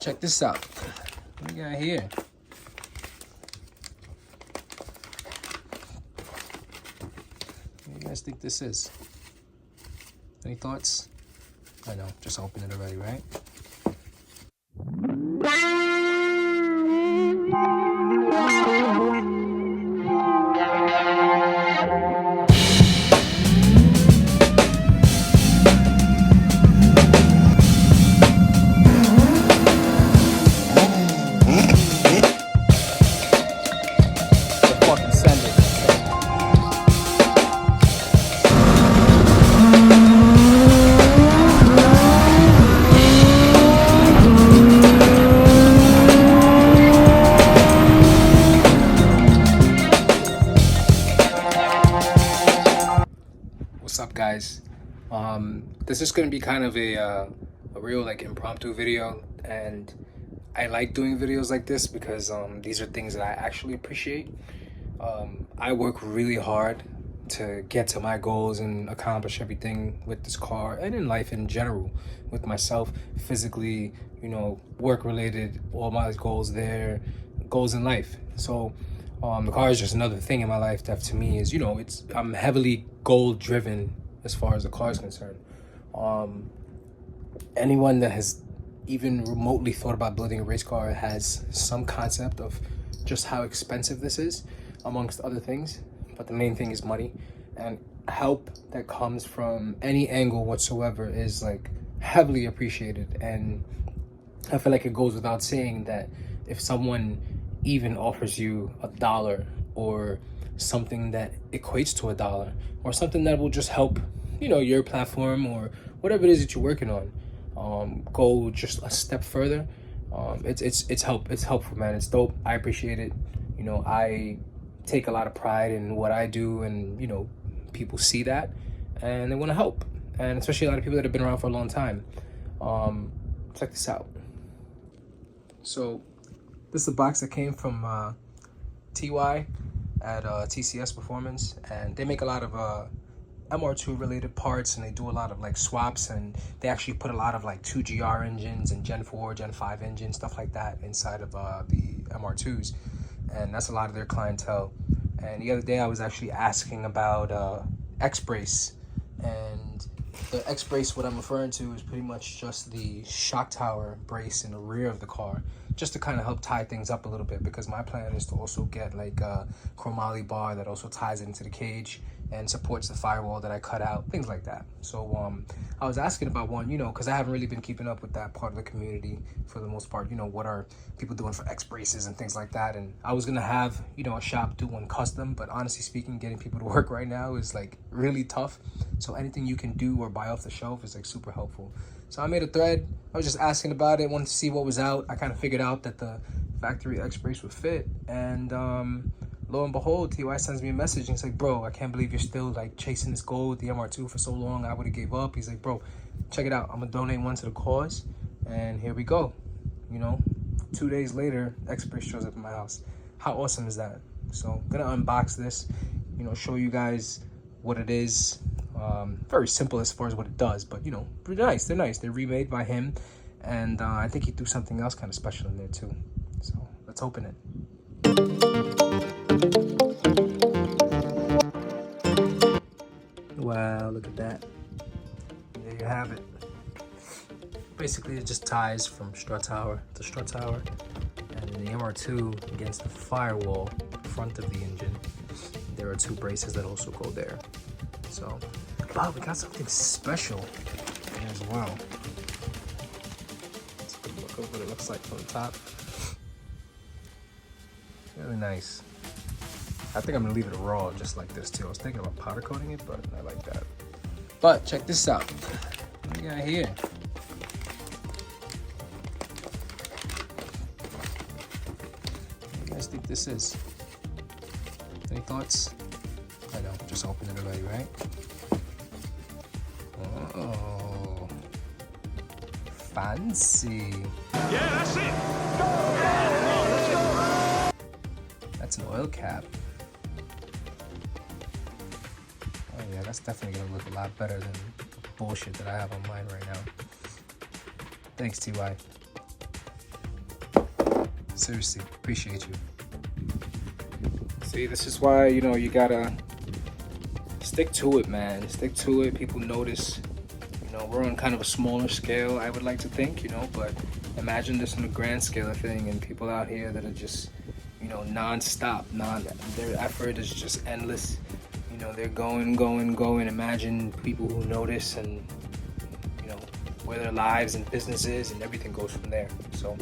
Check this out. What we got here? What do you guys think this is? Any thoughts? I know, just opened it already, right? Fucking send it. What's up, guys? This is gonna be kind of a real like impromptu video, and I like doing videos like this because these are things that I actually appreciate. I work really hard to get to my goals and accomplish everything with this car and in life in general, with myself physically, you know, work related, all my goals there, goals in life. So the car is just another thing in my life that to me is, you know, I'm heavily goal driven as far as the car is concerned. Anyone that has even remotely thought about building a race car has some concept of just how expensive this is, amongst other things. But the main thing is money, and help that comes from any angle whatsoever is like heavily appreciated. And I feel like it goes without saying that if someone even offers you $1 or something that equates to $1 or something that will just help, you know, your platform or whatever it is that you're working on, go just a step further. It's helpful, man. It's dope. I appreciate it. You know, I take a lot of pride in what I do, and you know, people see that and they want to help, and especially a lot of people that have been around for a long time. Check this out. So this is a box that came from TY at TCS Performance, and they make a lot of MR2 related parts, and they do a lot of like swaps, and they actually put a lot of like 2GR engines and Gen 4, Gen 5 engines, stuff like that inside of the MR2s, and that's a lot of their clientele. And the other day I was actually asking about X-Brace, and the X-Brace, what I'm referring to is pretty much just the shock tower brace in the rear of the car, just to kind of help tie things up a little bit, because my plan is to also get like a chromoly bar that also ties it into the cage and supports the firewall that I cut out, things like that. So I was asking about one, you know, because I haven't really been keeping up with that part of the community for the most part. You know, what are people doing for X braces and things like that. And I was gonna have, you know, a shop do one custom, but honestly speaking, getting people to work right now is like really tough. So anything you can do or buy off the shelf is like super helpful. So I made a thread. I was just asking about it, wanted to see what was out. I kind of figured out that the factory X brace would fit, and lo and behold, TY sends me a message and he's like, bro, I can't believe you're still like chasing this goal with the MR2 for so long. I would have gave up. He's like, bro, check it out. I'm gonna donate one to the cause, and here we go. You know, 2 days later, X-Brace shows up at my house. How awesome is that? So I'm gonna unbox this, you know, show you guys what it is. Very simple as far as what it does, but you know, pretty nice. They're nice. They're remade by him, and I think he threw something else kind of special in there too. So let's open it. Wow, look at that. There you have it. Basically, it just ties from strut tower to strut tower, and in the MR2 against the firewall front of the engine, there are 2 braces that also go there. So, wow, we got something special there as well. Let's take a look at what it looks like from the top. Really nice. I think I'm gonna leave it raw just like this too. I was thinking about powder coating it, but I like that. But check this out. What do we got here? What do you guys think this is? Any thoughts? I know, just opened it already, right? Oh, fancy. Yeah, that's it. That's an oil cap. Oh yeah, that's definitely gonna look a lot better than the bullshit that I have on mine right now. Thanks, TY. Seriously, appreciate you. See, this is why, you know, you gotta stick to it, man. Stick to it. People notice. You know, we're on kind of a smaller scale, I would like to think, you know, but imagine this on a grand scale of thing, and people out here that are just, you know, non-stop, their effort is just endless. You know, they're going. Imagine people who notice and, you know, where their lives and businesses and everything goes from there. So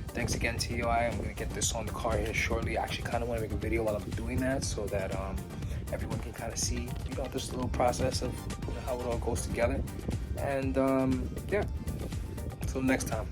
thanks again, TOI. I'm gonna get this on the car here shortly. I actually kind of want to make a video while I'm doing that, so that everyone can kind of see, you know, this little process of, you know, how it all goes together. And yeah, until next time.